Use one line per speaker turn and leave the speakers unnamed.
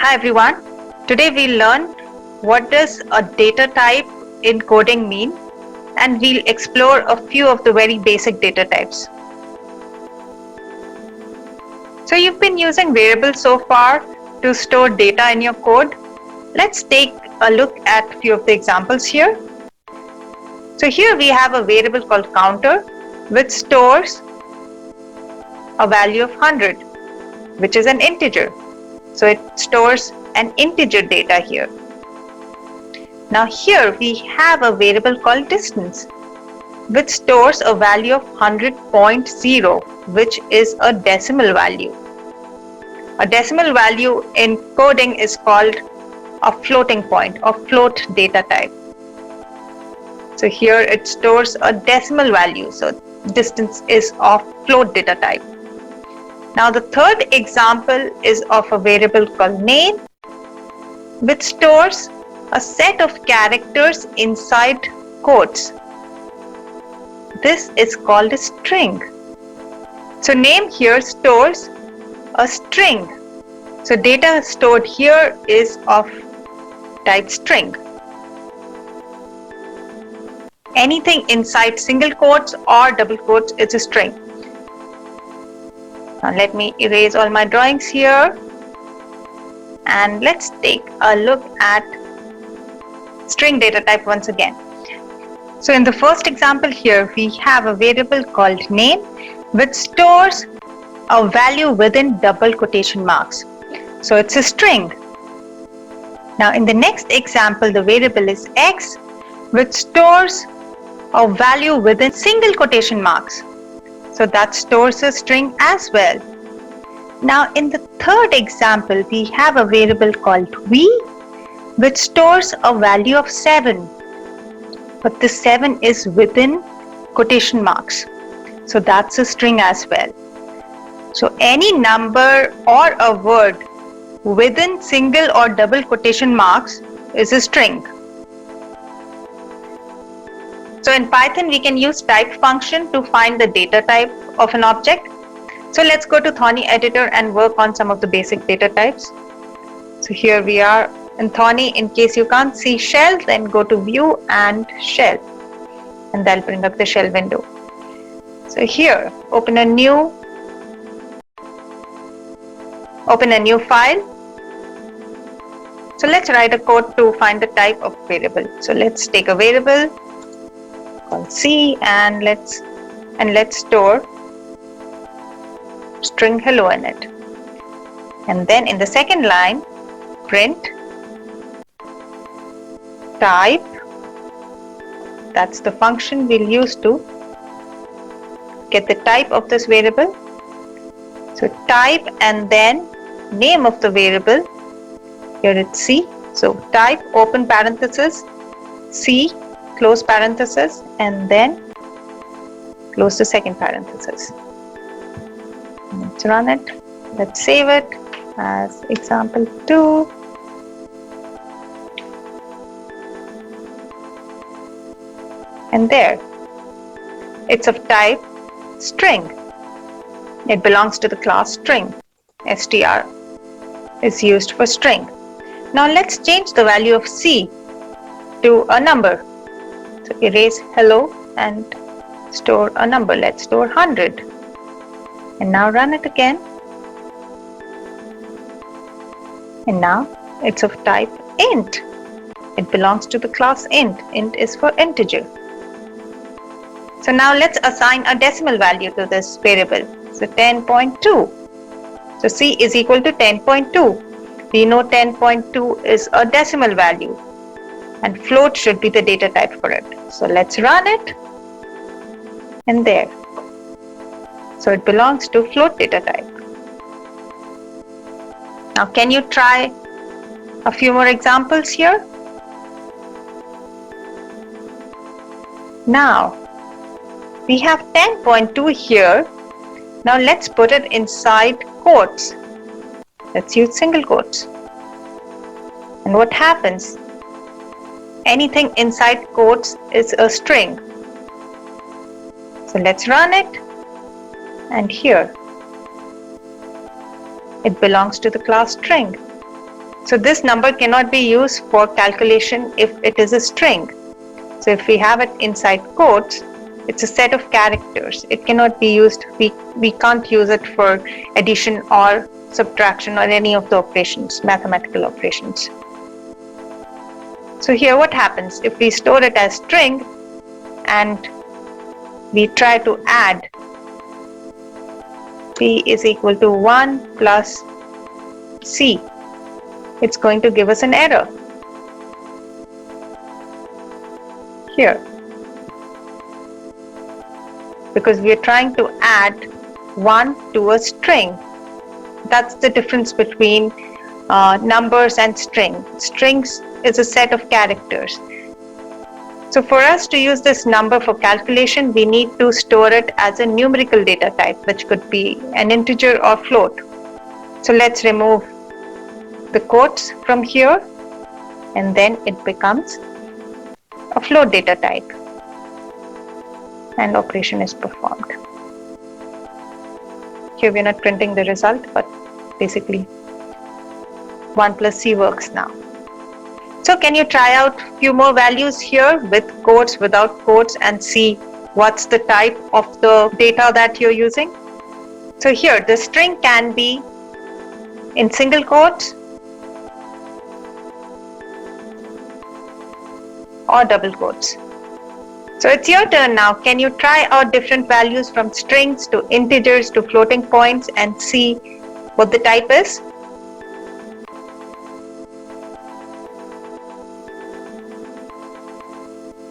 Hi everyone. Today we'll learn what does a data type in coding mean, and we'll explore a few of the very basic data types. So you've been using variables so far to store data in your code. Let's take a look at a few of the examples here. So here we have a variable called counter which stores a value of 100, which is an integer. So it stores an integer data here. Now here we have a variable called distance which stores a value of 100.0, which is a decimal value. A decimal value in coding is called a floating point or float data type. So here it stores a decimal value, so distance is of float data type. Now the third example is of a variable called name which stores a set of characters inside quotes. This is called a string. So name here stores a string. So data stored here is of type string. Anything inside single quotes or double quotes is a string. Now let me erase all my drawings here and let's take a look at string data type once again. So in the first example here we have a variable called name which stores a value within double quotation marks. So it's a string. Now in the next example the variable is x which stores a value within single quotation marks. So that stores a string as well. Now in the third example we have a variable called v which stores a value of 7. But the 7 is within quotation marks. So that's a string as well. So any number or a word within single or double quotation marks is a string. So in Python we can use type function to find the data type of an object. So let's go to Thorny editor and work on some of the basic data types. So here we are in Thorny. In case you can't see shell, then go to view and shell and that'll bring up the shell window. So here open a new file. So let's write a code to find the type of variable. So let's take a variable called C and let's store string hello in it. And then in the second line print type. That's the function we'll use to get the type of this variable. So type and then name of the variable. Here it's C. So type open parenthesis C close parenthesis and then close the second parenthesis. Let's run it. Let's save it as example 2. And there, it's of type string. It belongs to the class string. str is used for string. Now let's change the value of C to a number. So erase hello and store a number. Let's store 100. And now run it again. And now it's of type int. It belongs to the class int. Int is for integer. So now let's assign a decimal value to this variable. So 10.2. So C is equal to 10.2. We know 10.2 is a decimal value and float should be the data type for it. So let's run it and there. So it belongs to float data type. Now can you try a few more examples here? Now we have 10.2 here. Now let's put it inside quotes. Let's use single quotes. And what happens? Anything inside quotes is a string. So let's run it. And here it belongs to the class string. So this number cannot be used for calculation if it is a string. So if we have it inside quotes, it's a set of characters. It cannot be used, we can't use it for addition or subtraction or any of the operations, mathematical operations. So here what happens, if we store it as string and we try to add p is equal to 1 plus c, it's going to give us an error here, because we are trying to add 1 to a string. That's the difference between numbers and string. Strings is a set of characters. So for us to use this number for calculation, we need to store it as a numerical data type, which could be an integer or float. So let's remove the quotes from here, and then it becomes a float data type, and operation is performed. Here we're not printing the result, but basically 1 plus c works now. So can you try out a few more values here with quotes, without quotes, and see what's the type of the data that you're using? So here the string can be in single quotes or double quotes. So it's your turn now. Can you try out different values from strings to integers to floating points and see what the type is?